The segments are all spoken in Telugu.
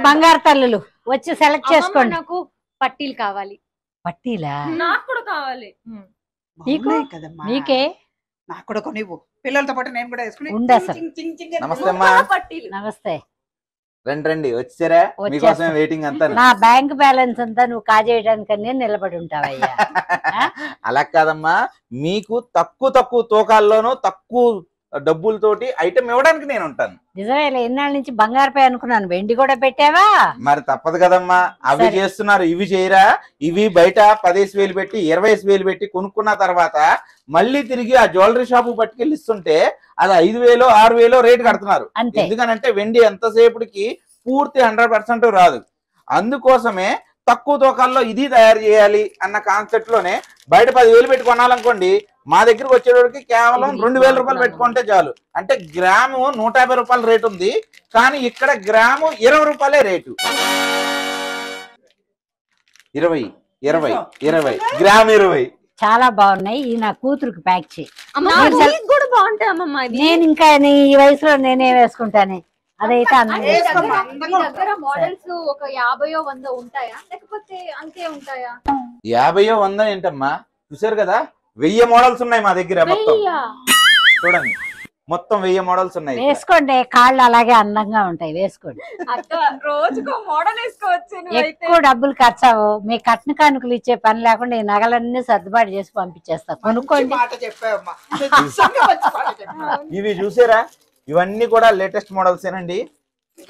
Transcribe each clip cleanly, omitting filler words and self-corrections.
బంగారు తల్లులు వచ్చి సెలెక్ట్ చేసుకోండి. నాకు పట్టీలు కావాలి. పట్టీలా? నాకు కూడా కావాలి. నీకే నాకు కూడా కొనివ్వు, పిల్లలతో పాటు నేను కూడా వేసుకుని. నమస్తే అమ్మా. నమస్తే. రండి వచ్చారా? మీకోసమే వెయిటింగ్ అంతా. నా బ్యాంక్ బ్యాలెన్స్ అంతా నువ్వు కాజేయడానికి నిలబడి ఉంటావయ్యా. అలా కాదమ్మా, మీకు తక్కువ తూకాల్లోనూ తక్కువ డబ్బులతోటి ఐటమ్ ఇవ్వడానికి నేను ఉంటాను. నిజమే, ఎన్నాళ్ళ నుంచి బంగారుపై అనుకున్నాను, వెండి కూడా పెట్టావా? మరి తప్పదు కదమ్మా, అవి చేస్తున్నారు ఇవి చేయరా? ఇవి బయట 10,000 పెట్టి 20,000 పెట్టి కొనుక్కున్న తర్వాత మళ్ళీ తిరిగి ఆ జ్యువెలరీ షాపు పట్టుకెళ్ళి ఇస్తుంటే అది 5,000 6,000 రేటు కడుతున్నారు. ఎందుకనంటే వెండి ఎంతసేపటికి పూర్తి 100% రాదు. అందుకోసమే తక్కువ తూకాల్లో ఇది తయారు చేయాలి అన్న కాన్సెప్ట్ లోనే బయట 10,000 పెట్టి కొనాలనుకోండి, మా దగ్గరకు వచ్చేటోడికి కేవలం 2,000 రూపాయలు పెట్టుకుంటే చాలు. అంటే గ్రాము 150 రూపాయల రేటు ఉంది, కానీ ఇక్కడ గ్రాము 20 రూపాయలే రేటు. 20 గ్రామ్ 20. చాలా బాగున్నాయి. ఈ నా కూతురుకి ప్యాక్ చేయి. కూడా బాగుంటాయి అమ్మమ్మ. నేను ఇంకా ఈ వయసులో నేనే వేసుకుంటానే. అదైతే దగ్గర మోడల్స్ ఒక 50 100 ఉంటాయా, లేకపోతే అంతే ఉంటాయా? 50 100 ఏంటమ్మా, చూసారు కదా 1000 మోడల్స్ ఉన్నాయి మా దగ్గర. మొత్తం చూడండి, మొత్తం 1000 మోడల్స్ ఉన్నాయి. వేసుకోండి, కాళ్ళు అలాగే అందంగా ఉంటాయి, వేసుకోండి. రోజుకో మోడల్ వేసుకోవచ్చు. ఎక్కువ డబ్బులు ఖర్చు అవ్వు. మీ కట్న కానుకలు ఇచ్చే పని లేకుండా ఈ నగలన్నీ సర్దుబాటు చేసి పంపించేస్తా, కొనుక్కోండి. ఇవి చూసారా, ఇవన్నీ కూడా లేటెస్ట్ మోడల్స్ ఏనండి.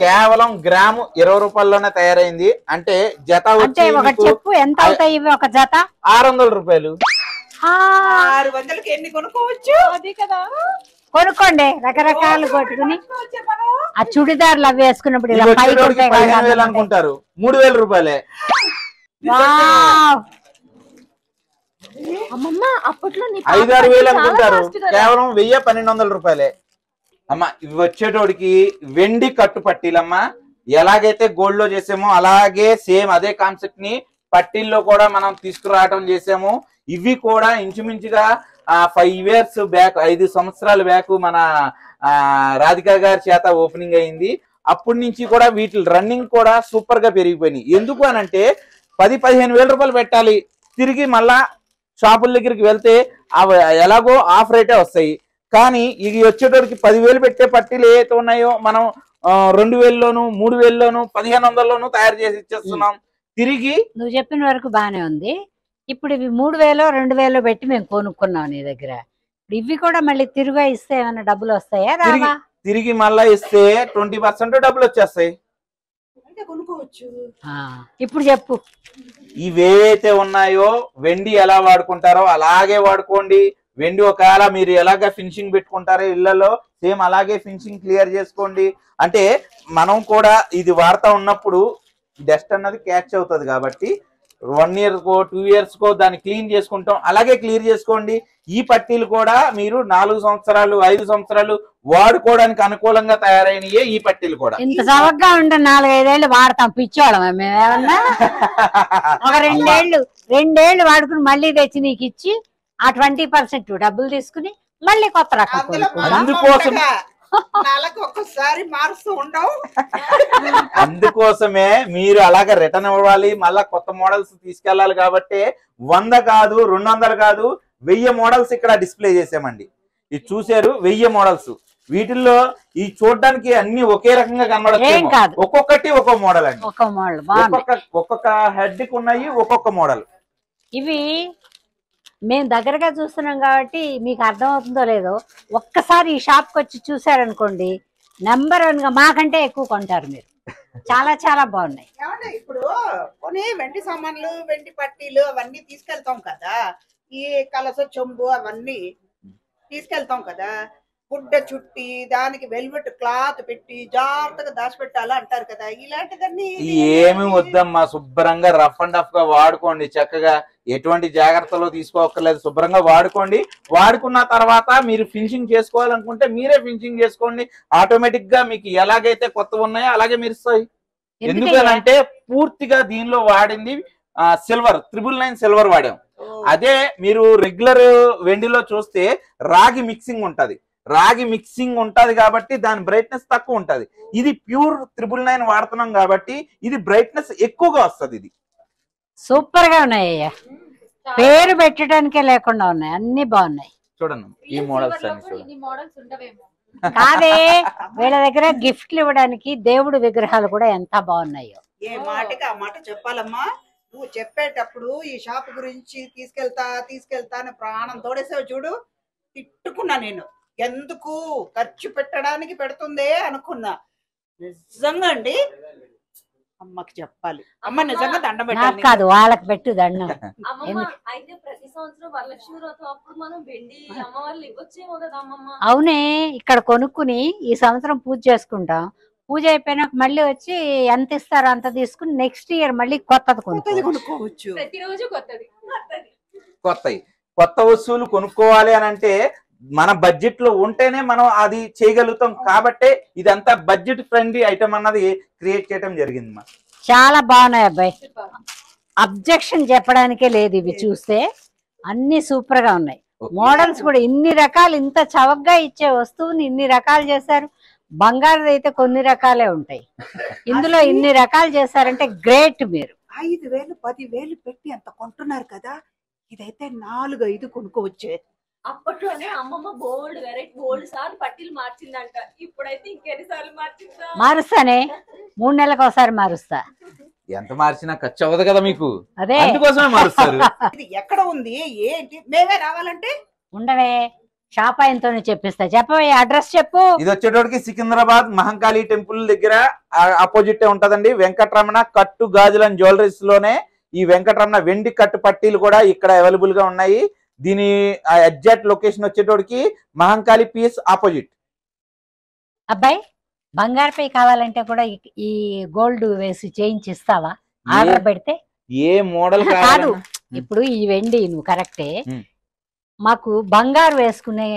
కేవలం గ్రాము 20 రూపాయల్లోనే తయారైంది. అంటే జత వచ్చి చెప్పు ఎంత అవుతాయి ఇవి? ఒక జత 600 రూపాయలు. 600కి ఎన్ని కొనుక్కోవచ్చు? అది కదా, కొనుక్కోండి. రకరకాలు కొట్టుకుని ఆ చుడిదార్లు అవి వేసుకున్నప్పుడు ఇలా 15,000 అనుకుంటారు, 3,000 రూపాయలే. అమ్మమ్మ అప్పట్లో 5-6 అనుకుంటారు, కేవలం 1000-1200 రూపాయలే. అమ్మా ఇవి వచ్చేటోడికి వెండి కట్టు పట్టీలమ్మా. ఎలాగైతే గోల్డ్ లో చేసామో అలాగే సేమ్ అదే కాన్సెప్ట్ ని పట్టీల్లో కూడా మనం తీసుకురావడం చేసాము. ఇవి కూడా ఇంచుమించుగా 5 years బ్యాక్, 5 సంవత్సరాల బ్యాక్ మన రాధికా గారి చేత ఓపెనింగ్ అయింది. అప్పటి నుంచి కూడా వీటి రన్నింగ్ కూడా సూపర్ గా పెరిగిపోయినాయి. ఎందుకు అనంటే 10-15 వేల రూపాయలు పెట్టాలి, తిరిగి మళ్ళా షాపుల దగ్గరికి వెళ్తే అవి ఎలాగో ఆఫ్ రేటే వస్తాయి. కానీ ఇది వచ్చేటోడికి 10,000 పెట్టే పట్టీలు ఏవైతే ఉన్నాయో మనం 2,000లోను 3,000లోను 1,500లోను తయారు చేసి ఇచ్చేస్తున్నాం. తిరిగి నువ్వు చెప్పిన వరకు బానే ఉంది. ఇప్పుడు ఇవి 3,000 2,000 పెట్టి మేము కొనుక్కున్నాం నీ దగ్గర. ఇవి కూడా మళ్ళీ తిరిగి ఇస్తే ఏమైనా డబ్బులు వస్తాయా? రావా? తిరిగి మళ్ళా ఇస్తే 20% డబ్బులు వచ్చేస్తాయి. ఇప్పుడు చెప్పు, ఇవేవైతే ఉన్నాయో వెండి ఎలా వాడుకుంటారో అలాగే వాడుకోండి. వెండి ఒకవేళ మీరు ఎలాగ ఫినిషింగ్ పెట్టుకుంటారో ఇళ్లలో సేమ్ అలాగే ఫినిషింగ్ క్లియర్ చేసుకోండి. అంటే మనం కూడా ఇది వాడుతూ ఉన్నప్పుడు డస్ట్ అన్నది క్యాచ్ అవుతుంది కాబట్టి 1 year కో 2 years కో దాన్ని క్లీన్ చేసుకుంటాం, అలాగే క్లియర్ చేసుకోండి. ఈ పట్టీలు కూడా మీరు 4 సంవత్సరాలు 5 సంవత్సరాలు వాడుకోవడానికి అనుకూలంగా తయారైనయే ఈ పట్టీలు కూడా. ఇంత చవకగా ఉంటే 4-5 ఏళ్ళు వాడతాం పిచ్చోళ్ళం మేమేమన్నా. ఒక 2 ఏళ్ళు వాడుకుని మళ్ళీ తెచ్చి నీకు ఇచ్చి ఆ 20% డబ్బులు తీసుకుని మళ్ళీ కొత్త రకం. అందుకోసం ఒక్కసారి మారుస్తూ ఉండవు. అందుకోసమే మీరు అలాగే రిటర్న్ ఇవ్వాలి, మళ్ళా కొత్త మోడల్స్ తీసుకెళ్లాలి. కాబట్టి 100 కాదు 200 కాదు 1000 మోడల్స్ ఇక్కడ డిస్ప్లే చేసామండి. ఇది చూసారు 1000 మోడల్స్. వీటిల్లో ఈ చూడడానికి అన్ని ఒకే రకంగా కనబడతాయి, ఒక్కొక్కటి ఒక్కొక్క మోడల్ అండి. ఒక్కొక్క హెడ్ కి ఉన్నాయి ఒక్కొక్క మోడల్. ఇవి మేము దగ్గరగా చూస్తున్నాం కాబట్టి మీకు అర్థమవుతుందో లేదో, ఒక్కసారి ఈ షాప్కి వచ్చి చూసారనుకోండి నెంబర్ 1 గా మాకంటే ఎక్కువ కొంటారు మీరు. చాలా చాలా బాగున్నాయి. ఇప్పుడు కొన్ని వెండి సామాన్లు వెండి పట్టీలు అవన్నీ తీసుకెళ్తాం కదా, ఈ కలస చెంబు అవన్నీ తీసుకెళ్తాం కదా, గుడ్డ చుట్టి దానికి వెల్వెట్ క్లాత్ పెట్టి జాగ్రత్తగా దాచిపెట్టాలా అంటారు కదా, ఇలాంటిదన్నీ ఏమి వద్దమ్మా. శుభ్రంగా రఫ్ అండ్ టఫ్ గా వాడుకోండి, చక్కగా ఎటువంటి జాగ్రత్తలు తీసుకోక్కర్లేదు, శుభ్రంగా వాడుకోండి. వాడుకున్న తర్వాత మీరు ఫినిషింగ్ చేసుకోవాలనుకుంటే మీరే ఫినిషింగ్ చేసుకోండి. ఆటోమేటిక్ గా మీకు ఎలాగైతే కొత్తవి ఉన్నాయో అలాగే మెరుస్తాయి. ఎందుకంటే పూర్తిగా దీనిలో వాడింది సిల్వర్ 999 సిల్వర్ వాడాం. అదే మీరు రెగ్యులర్ వెండిలో చూస్తే రాగి మిక్సింగ్ ఉంటది. రాగి మిక్సింగ్ ఉంటది కాబట్టి దాని బ్రైట్నెస్ తక్కువ ఉంటది. ఇది ప్యూర్ 999 వాడుతున్నాం కాబట్టి ఇది బ్రైట్నెస్ ఎక్కువగా వస్తుంది. ఇది సూపర్ గా ఉన్నాయి అయ్యా, పేరు పెట్టడానికే లేకుండా ఉన్నాయి, అన్ని బాగున్నాయి. చూడండి ఈ మోడల్స్ అన్ని చూడండి. ఇన్ని మోడల్స్ ఉండవేమో. కాదే వీళ్ళ దగ్గర గిఫ్ట్లు ఇవ్వడానికి దేవుడి విగ్రహాలు కూడా ఎంత బాగున్నాయో. ఏ మాటకి ఆ మాట చెప్పాలమ్మా. నువ్వు చెప్పేటప్పుడు ఈ షాప్ గురించి తీసుకెళ్తా అని ప్రాణం తోడేసావు చూడు. తిట్టుకున్నా నేను, ఎందుకు ఖర్చు పెట్టడానికి పెడుతుందే అనుకున్నా. నిజంగా అండి అమ్మకి చెప్పాలి. అమ్మ నిజంగా దండం నాకు పెట్టాలి. కాదు, వాళ్ళకి పెట్టు దండం. అమ్మమ్మ అయితే ప్రతి సంవత్సరం వరలక్ష్మి వ్రతం అప్పుడు మనం వెండి అమ్మవార్లు ఇవ్వచ్చేమో కదా అమ్మమ్మ. అవునే, ఇక్కడ కొనుక్కుని ఈ సంవత్సరం పూజ చేసుకుంటాం. పూజ అయిపోయినాక మళ్ళీ వచ్చి ఎంత ఇస్తారో అంత తీసుకుని నెక్స్ట్ ఇయర్ మళ్ళీ కొత్తది కొనుక్కోవచ్చు. ప్రతిరోజు కొత్తది. కొత్త వస్తువులు కొనుక్కోవాలి అని అంటే మన బడ్జెట్ లో ఉంటేనే మనం అది చేయగలుగుతాం. కాబట్టి ఇదంతా బడ్జెట్ ఫ్రెండ్లీ ఐటమ్ అన్నది క్రియేట్ చేయడం జరిగింది. చాలా బాగున్నాయి అబ్బాయి, అబ్జెక్షన్ చెప్పడానికే లేదు. ఇవి చూస్తే అన్ని సూపర్ గా ఉన్నాయి. మోడల్స్ కూడా ఇన్ని రకాలు, ఇంత చవకగా ఇచ్చే వస్తువుని ఇన్ని రకాలు చేశారు. బంగారు అయితే కొన్ని రకాలే ఉంటాయి, ఇందులో ఇన్ని రకాలు చేశారంటే గ్రేట్. మీరు 5,000 10,000 పెట్టి అంత కొంటున్నారు కదా, ఇదైతే 4-5 కొనుక్కోవచ్చే. అప్పట్లోనే అమ్మమ్మ బోల్డ్ వెరైటీ బోల్డ్ సార్లు పట్టీలు మార్చిందంట. ఇప్పుడైతే ఇంకెన్ని సార్లు మార్చిందా? మారుస్తానే, 3 నెలలకు ఒకసారి మారుస్తా. ఎంత మార్చినా ఖర్చు అవ్వదు కదా మీకు, అదే అందుకోసమే మారుస్తారు. ఇది ఎక్కడ ఉంది ఏంటి? మేమే రావాలంటే ఉండవే, షాప్ ఆయనతోనే చెప్పిస్తా. చెప్పవే, అడ్రస్ చెప్పు. ఇది వచ్చేటోడికి సికింద్రాబాద్ మహంకాళి టెంపుల్ దగ్గర ఆపోజిట్ ఉంటదండి. వెంకటరమణ కట్టు గాజుల జ్యువెలరీస్ లోనే ఈ వెంకటరమణ వెండి కట్టు పట్టీలు కూడా ఇక్కడ అవైలబుల్ గా ఉన్నాయి. దీని ఎగ్జాక్ట్ లొకేషన్ వచ్చేటోడికి మహంకాళి పిఎస్ ఆపోజిట్. అబ్బాయి, బంగారుపై కావాలంటే కూడా ఈ గోల్డ్ వేసి చేయించిస్తావా ఆర్డర్ పెడితే? ఏ మోడల్ కాదు, ఇప్పుడు ఈ వెండి నువ్వు కరెక్టే, మాకు బంగారు వేసుకునే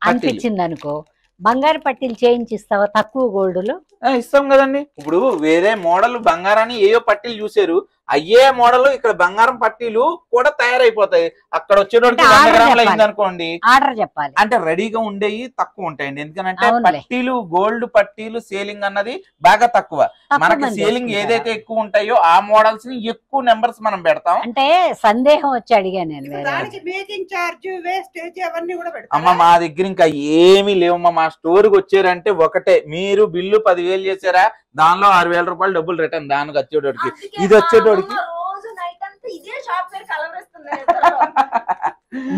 అనిపించింది అనుకో, బంగారు పట్టీలు చేయించిస్తావా తక్కువ గోల్డ్ లో? ఇస్తాం కదండి. ఇప్పుడు వేరే మోడల్ బంగారాన్ని ఏయో పట్టీలు చూసారు, అయ్యే మోడల్ ఇక్కడ బంగారం పట్టీలు కూడా తయారైపోతాయి. అక్కడ వచ్చేటోడికి 100 గ్రాములు అయింది అనుకోండి, ఆర్డర్ చెప్పాలి. అంటే రెడీగా ఉండేవి తక్కువ ఉంటాయండి. ఎందుకంటే అవునులే. పట్టీలు గోల్డ్ పట్టీలు సేలింగ్ అన్నది బాగా తక్కువ. మనకి మంది సేలింగ్ వేసుకుంటారు. ఏదైతే ఎక్కువ ఉంటాయో ఆ మోడల్స్ ని ఎక్కువ నెంబర్స్ మనం పెడతాం. అంటే సందేహం వచ్చి అడిగాను నేను. వేరే దానికి మేకింగ్ చార్జ్, వేస్టేజ్ అవన్నీ కూడా అమ్మ పెడతాం. మా దగ్గర ఇంకా ఏమీ లేవమ్మా. మా స్టోర్ కి వచ్చారంటే ఒకటే, మీరు బిల్లు 10,000 చేశారా, దానిలో 6,000 రూపాయలు డబ్బులు రిటర్న్. దానికి వచ్చేటోడికి ఇది వచ్చేటోడికి రోజు నైట్ అంతా ఇదే షాప్ పేరు కలవరిస్తుంది.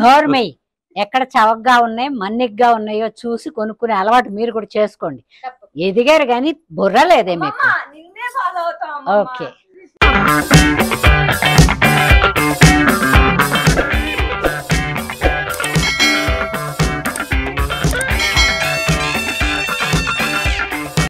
నోర్మై, ఎక్కడ చవకగా ఉన్నాయి మన్నిగ్గా ఉన్నాయో చూసి కొనుక్కునే అలవాటు మీరు కూడా చేసుకోండి. ఎదిగారు కానీ బుర్ర లేదే మీకు. నిన్నే ఫాలో అవుతాం. ఓకే.